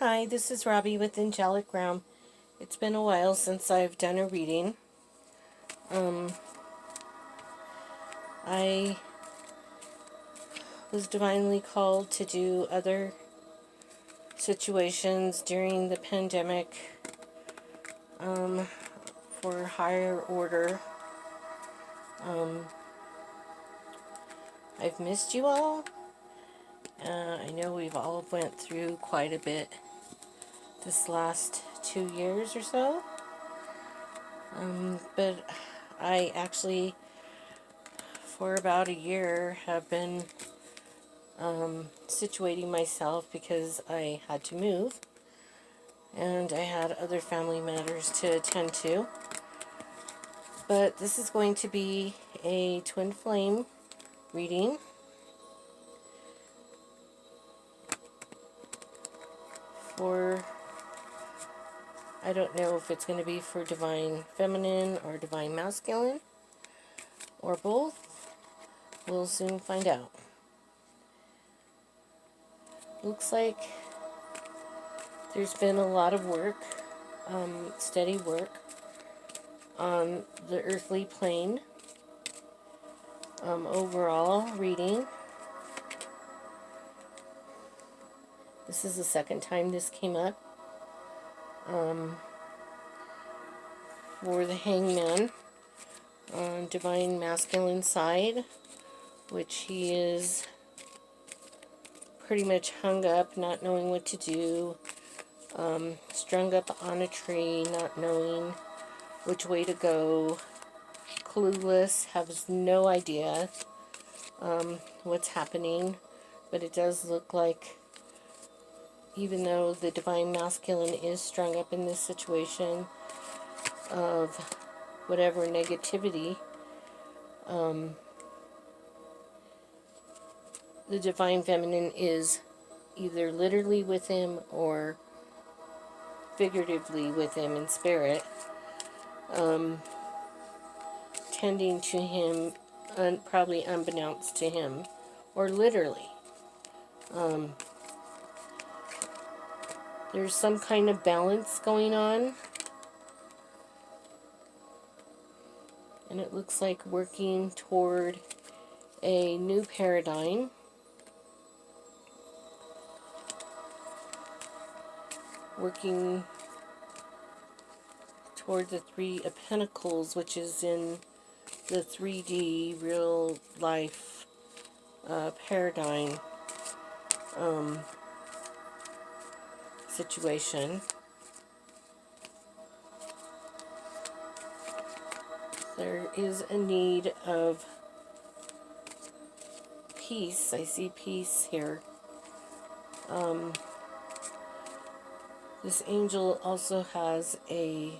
Hi, this is Robi with Angelic Realm. It's been a while since I've done a reading. I was divinely called to do other situations during the pandemic for higher order. I've missed you all. I know we've all went through quite a bit this last 2 years or so. But I actually, for about a year, have been situating myself because I had to move and I had other family matters to attend to. But this is going to be a twin flame reading for, I don't know if it's going to be for divine feminine or divine masculine or both. We'll soon find out. Looks like there's been a lot of work, steady work on the earthly plane. Overall reading. This is the second time this came up. For the hangman on divine masculine side, which he is pretty much hung up, not knowing what to do, strung up on a tree, not knowing which way to go, clueless, has no idea what's happening. But it does look like, even though the divine masculine is strung up in this situation of whatever negativity, the divine feminine is either literally with him or figuratively with him in spirit, tending to him, probably unbeknownst to him, or literally. There's some kind of balance going on, and it looks like working toward a new paradigm. Working toward the Three of Pentacles, which is in the 3D real life paradigm situation. There is a need of peace. I see peace here. This angel also has a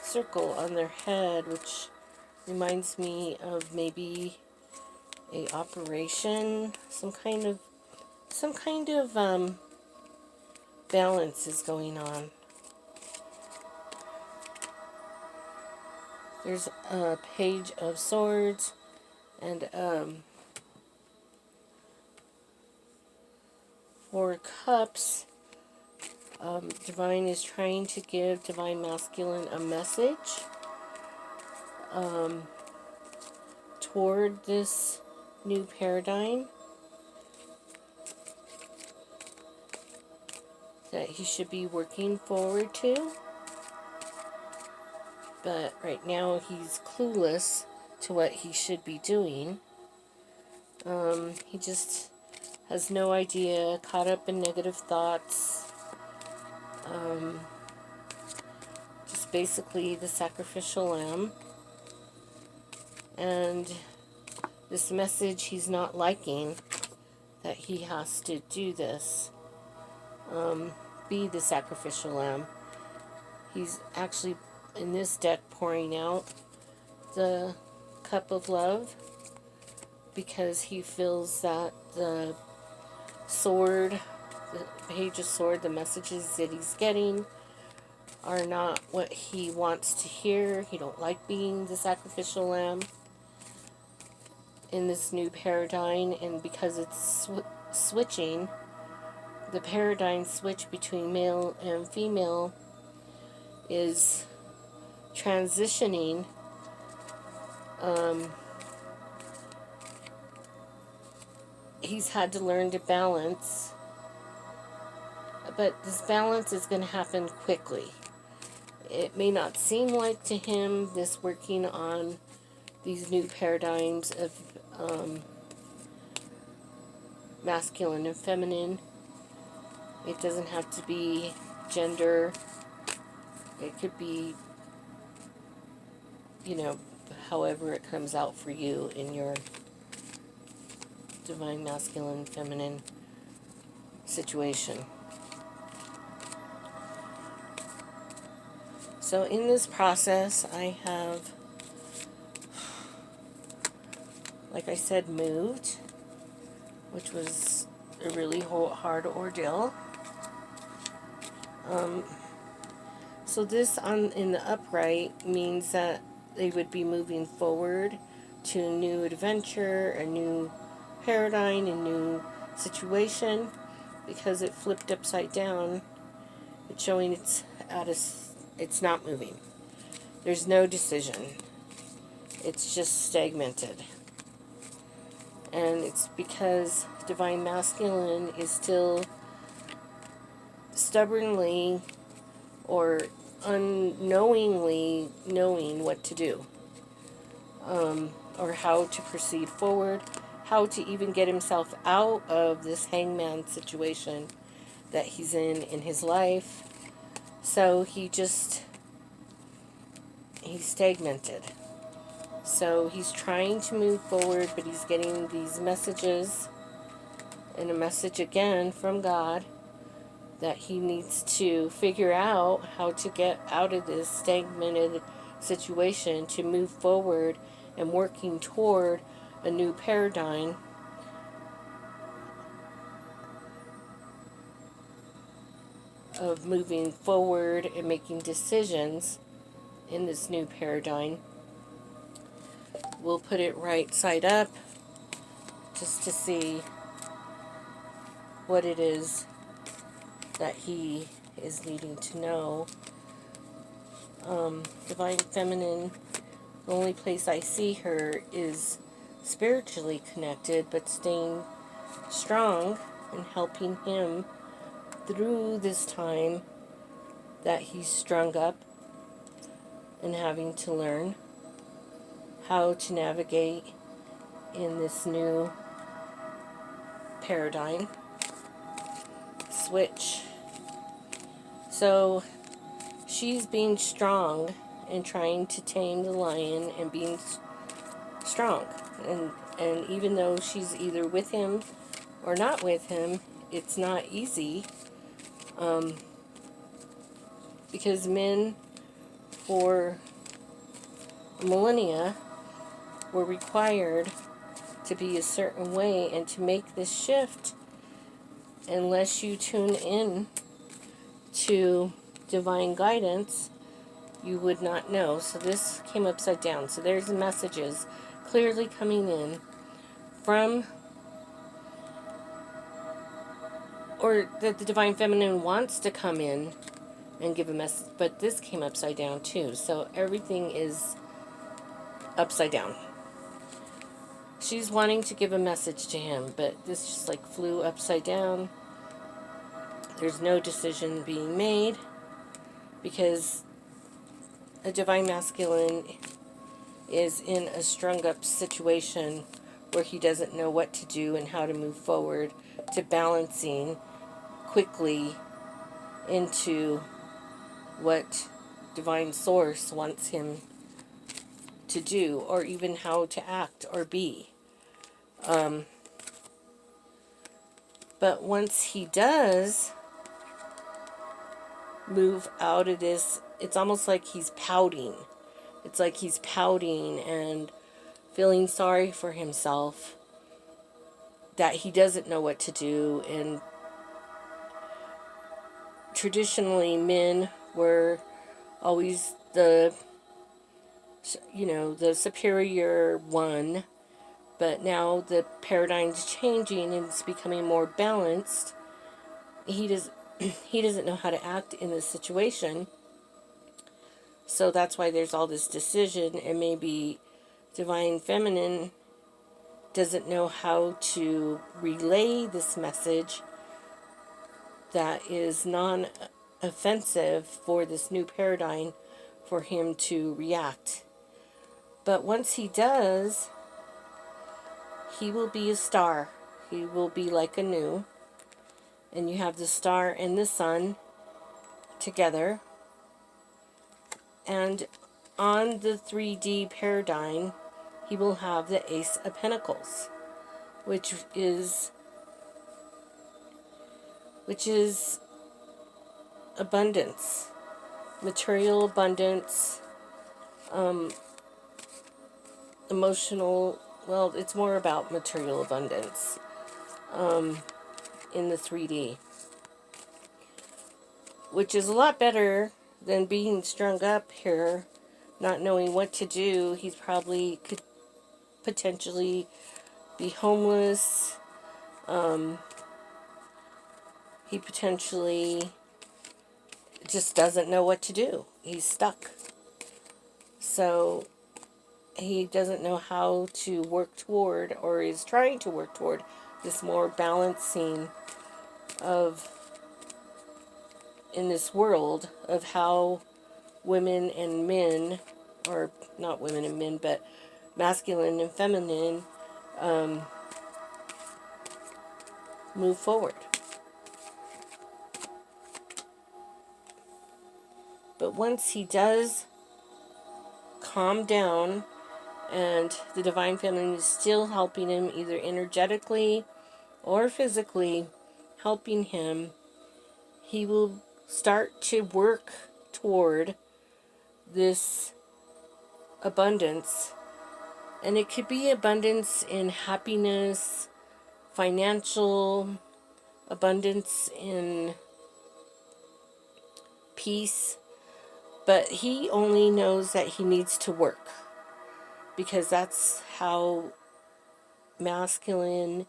circle on their head, which reminds me of maybe a operation, some kind of balance is going on. There's a Page of Swords and Four Cups. Divine is trying to give divine masculine a message toward this new paradigm that he should be working forward to. But right now he's clueless to what he should be doing. He just has no idea, caught up in negative thoughts. Just basically the sacrificial lamb. And this message he's not liking, that he has to do this, be the sacrificial lamb. He's actually, in this deck, pouring out the cup of love because he feels that the sword, the Page of Sword, the messages that he's getting are not what he wants to hear. He don't like being the sacrificial lamb in this new paradigm, and because it's switching, the paradigm switch between male and female is transitioning. He's had to learn to balance, but this balance is going to happen quickly. It may not seem like to him, this working on these new paradigms of masculine and feminine. It doesn't have to be gender. It could be, however it comes out for you in your divine masculine, feminine situation. So in this process, I have, like I said, moved, which was a really hard ordeal. So this in the upright means that they would be moving forward to a new adventure, a new paradigm, a new situation. Because it flipped upside down, it's showing it's not moving. There's no decision. It's just stagnated. And it's because divine masculine is still stubbornly or unknowingly knowing what to do, or how to proceed forward, how to even get himself out of this hangman situation that he's in his life. So he's stagnated. So he's trying to move forward, but he's getting these messages, and a message again from God that he needs to figure out how to get out of this stagnated situation to move forward and working toward a new paradigm of moving forward and making decisions in this new paradigm. We'll put it right side up just to see what it is that he is needing to know. Divine feminine, the only place I see her is spiritually connected, but staying strong and helping him through this time that he's strung up and having to learn how to navigate in this new paradigm switch. So she's being strong and trying to tame the lion and being strong. And even though she's either with him or not with him, it's not easy. Because men for millennia were required to be a certain way, and to make this shift, unless you tune in to divine guidance, you would not know. So this came upside down. So there's the messages clearly coming in from, or that the divine feminine wants to come in and give a message, but this came upside down too. So everything is upside down. She's wanting to give a message to him, but this just like flew upside down. There's no decision being made because a divine masculine is in a strung up situation where he doesn't know what to do and how to move forward to balancing quickly into what divine source wants him to do, or even how to act or be. But once he does move out of this, it's almost like he's pouting. It's like he's pouting and feeling sorry for himself that he doesn't know what to do. And traditionally, men were always the superior one, But now the paradigm's changing and it's becoming more balanced. He does he doesn't know how to act in this situation. So that's why there's all this decision, and maybe Divine Feminine doesn't know how to relay this message that is non-offensive for this new paradigm for him to react. But once he does, he will be a star. He will be like a new. And you have the star and the sun together. And on the 3D paradigm, he will have the Ace of Pentacles, which is abundance, material abundance, emotional, well, it's more about material abundance in the 3D, which is a lot better than being strung up here, not knowing what to do. He probably could potentially be homeless. He potentially just doesn't know what to do. He's stuck. So he doesn't know how to work toward, or is trying to work toward, this more balancing of, in this world, of how women and men, or not women and men, but masculine and feminine, move forward. But once he does calm down, and the Divine Feminine is still helping him, either energetically or physically helping him, he will start to work toward this abundance. And it could be abundance in happiness, financial abundance, in peace. But he only knows that he needs to work, because that's how masculine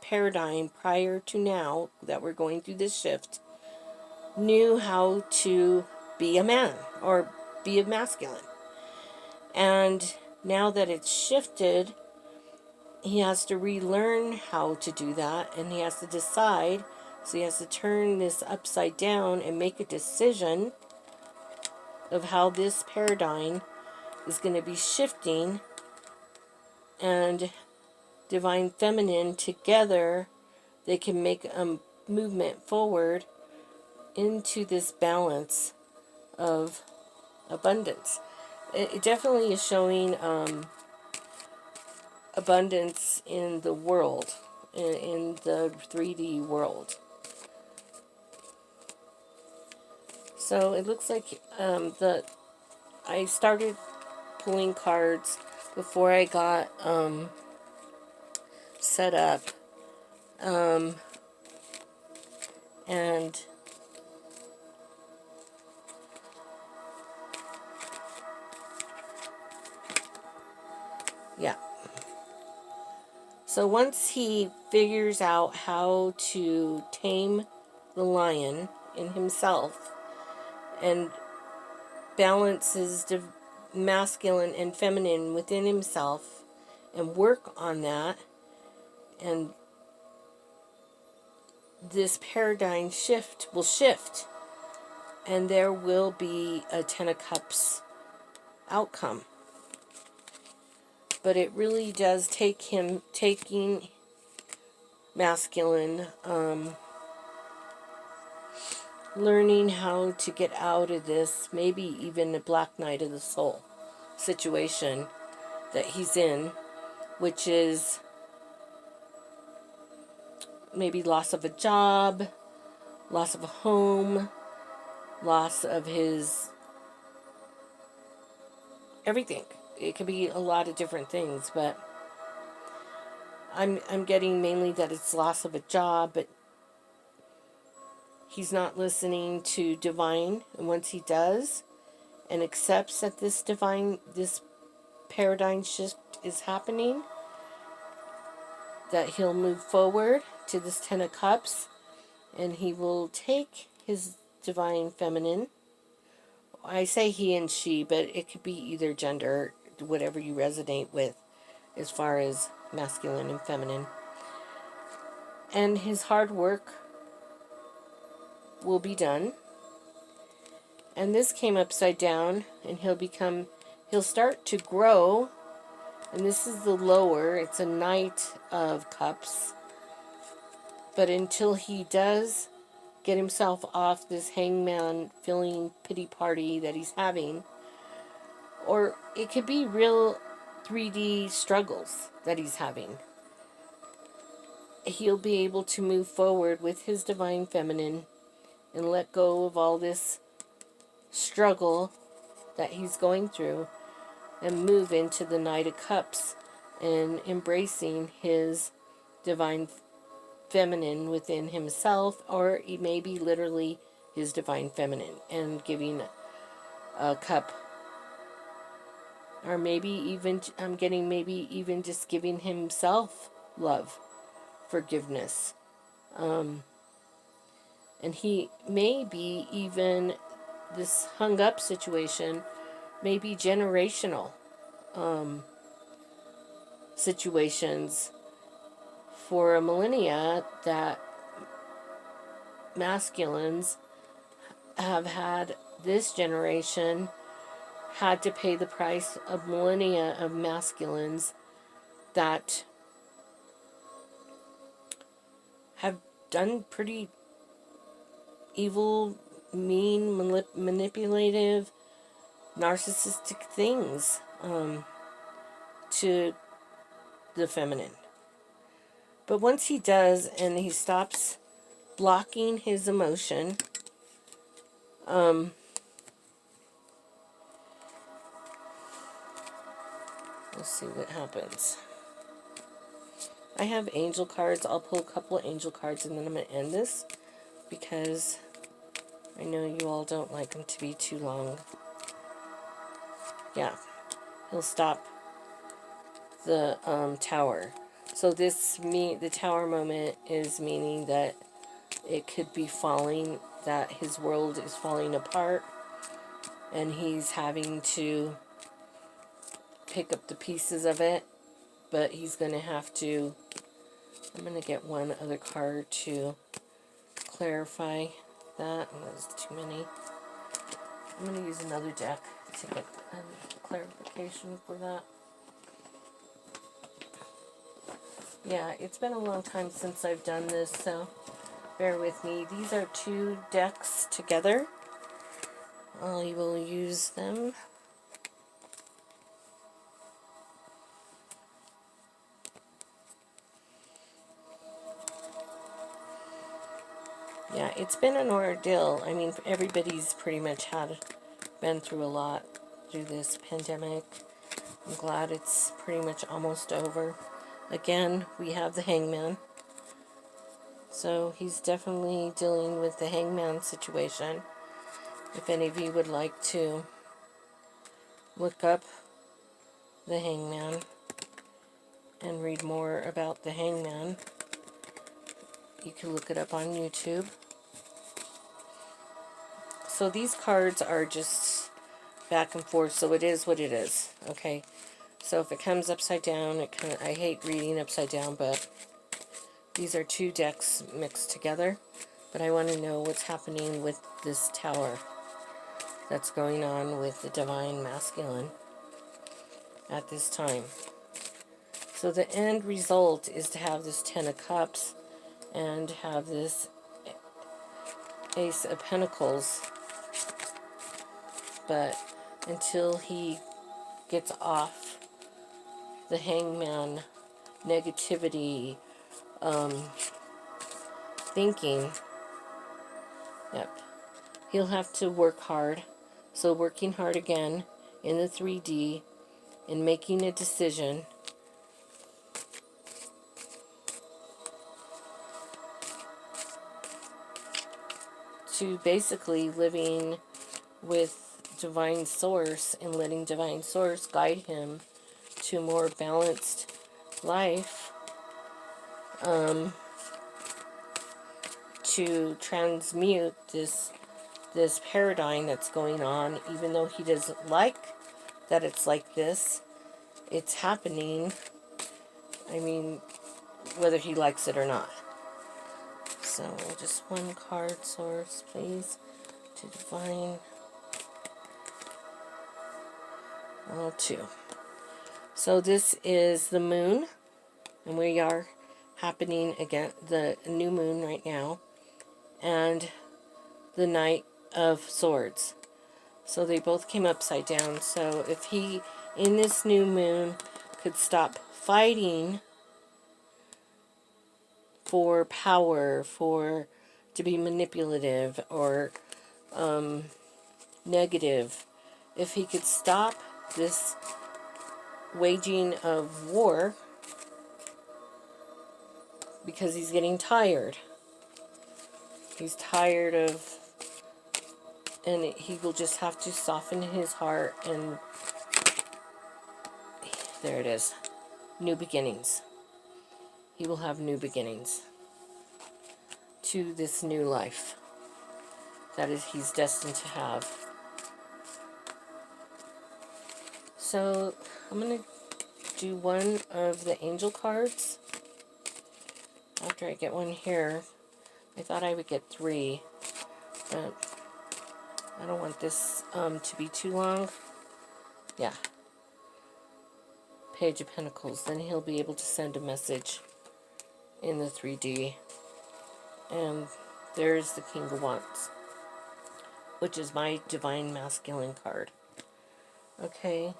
paradigm prior to now that we're going through this shift knew how to be a man or be a masculine. And now that it's shifted, he has to relearn how to do that, and he has to decide. So he has to turn this upside down and make a decision of how this paradigm is going to be shifting, and Divine Feminine together, they can make a movement forward into this balance of abundance. It definitely is showing abundance in the world, in the 3D world. So it looks like I started pulling cards before I got set up, and yeah. So once he figures out how to tame the lion in himself and balances the masculine and feminine within himself and work on that, and this paradigm shift will shift, and there will be a Ten of Cups outcome. But it really does take him taking masculine, learning how to get out of this, maybe even the Black Night of the Soul situation that he's in, which is maybe loss of a job, loss of a home, loss of his everything. It could be a lot of different things, but I'm getting mainly that it's loss of a job, but he's not listening to divine, and once he does and accepts that this paradigm shift is happening, that he'll move forward to this Ten of Cups, and he will take his divine feminine. I say he and she, but it could be either gender, whatever you resonate with as far as masculine and feminine. And his hard work will be done. And this came upside down, and he'll start to grow. And this is the lower, it's a Knight of Cups. But until he does get himself off this hangman feeling pity party that he's having, or it could be real 3D struggles that he's having, he'll be able to move forward with his divine feminine and let go of all this struggle that he's going through and move into the Knight of Cups and embracing his divine feminine within himself, or he may be literally his divine feminine and giving a cup, or maybe even I'm getting maybe even just giving himself love, forgiveness, and he may be even, this hung up situation may be generational situations for a millennia that masculines have had. This generation had to pay the price of millennia of masculines that have done pretty evil, mean, manipulative, narcissistic things to the feminine. But once he does, and he stops blocking his emotion, let's see what happens. I have angel cards. I'll pull a couple of angel cards and then I'm going to end this, because I know you all don't like them to be too long. Yeah, he'll stop the tower. So the tower moment is meaning that it could be falling, that his world is falling apart, and he's having to pick up the pieces of it, but he's going to have to, I'm going to get one other card to clarify that. There's too many. I'm going to use another deck to get clarification for that. Yeah, it's been a long time since I've done this, so bear with me. These are two decks together. I will use them. Yeah, it's been an ordeal. I mean, everybody's pretty much been through a lot through this pandemic. I'm glad it's pretty much almost over. Again, we have the hangman. So he's definitely dealing with the hangman situation. If any of you would like to look up the hangman and read more about the hangman, you can look it up on YouTube. So these cards are just back and forth, so it is what it is, okay? So if it comes upside down, I hate reading upside down, but these are two decks mixed together. But I want to know what's happening with this tower that's going on with the divine masculine at this time. So the end result is to have this Ten of Cups and have this Ace of Pentacles. But until he gets off the hangman negativity thinking, yep, he'll have to work hard. So working hard again in the 3D and making a decision to basically living with divine source and letting divine source guide him to a more balanced life, to transmute this paradigm that's going on, even though he doesn't like that it's like this. It's happening. I mean, whether he likes it or not. So, just one card, Source, please, to divine. Well, two. So this is the moon, and we are happening again, the new moon right now, and the Knight of Swords. So they both came upside down. So if he, in this new moon, could stop fighting for power, to be manipulative or negative, if he could stop this waging of war, because he's getting tired. He's tired of, and he will just have to soften his heart, and there it is. New beginnings. He will have new beginnings to this new life that he's destined to have. So I'm going to do one of the angel cards. After I get one here, I thought I would get 3, but I don't want this to be too long. Yeah. Page of Pentacles. Then he'll be able to send a message in the 3D. And there's the King of Wands, which is my Divine Masculine card. Okay,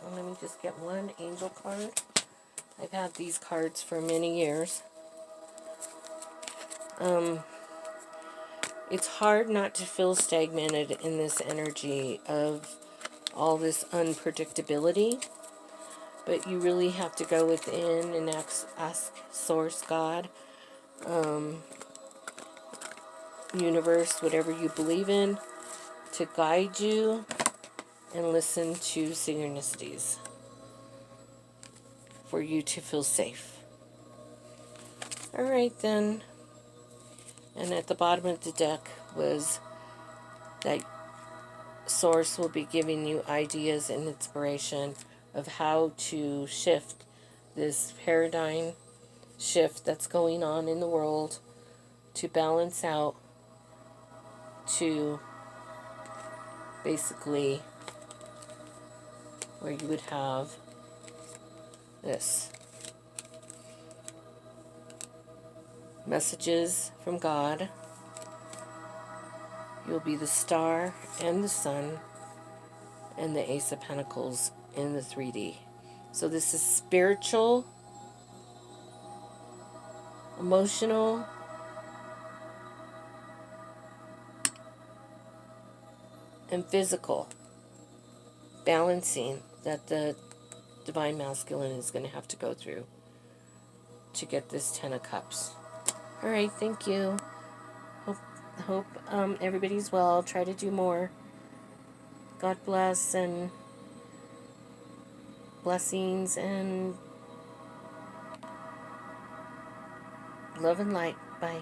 well, let me just get one angel card. I've had these cards for many years. It's hard not to feel stagnated in this energy of all this unpredictability, but you really have to go within and ask Source, God, universe, whatever you believe in, to guide you and listen to synchronicities for you to feel safe. Alright then. And at the bottom of the deck was that Source will be giving you ideas and inspiration of how to shift this paradigm shift that's going on in the world to balance out, to basically where you would have this. Messages from God. You'll be the star and the sun and the Ace of Pentacles in the 3D. So this is spiritual, emotional, and physical balancing that the Divine Masculine is going to have to go through to get this 10 of Cups. Alright, thank you. Hope everybody's well. Try to do more. God bless, and blessings and love and light. Bye.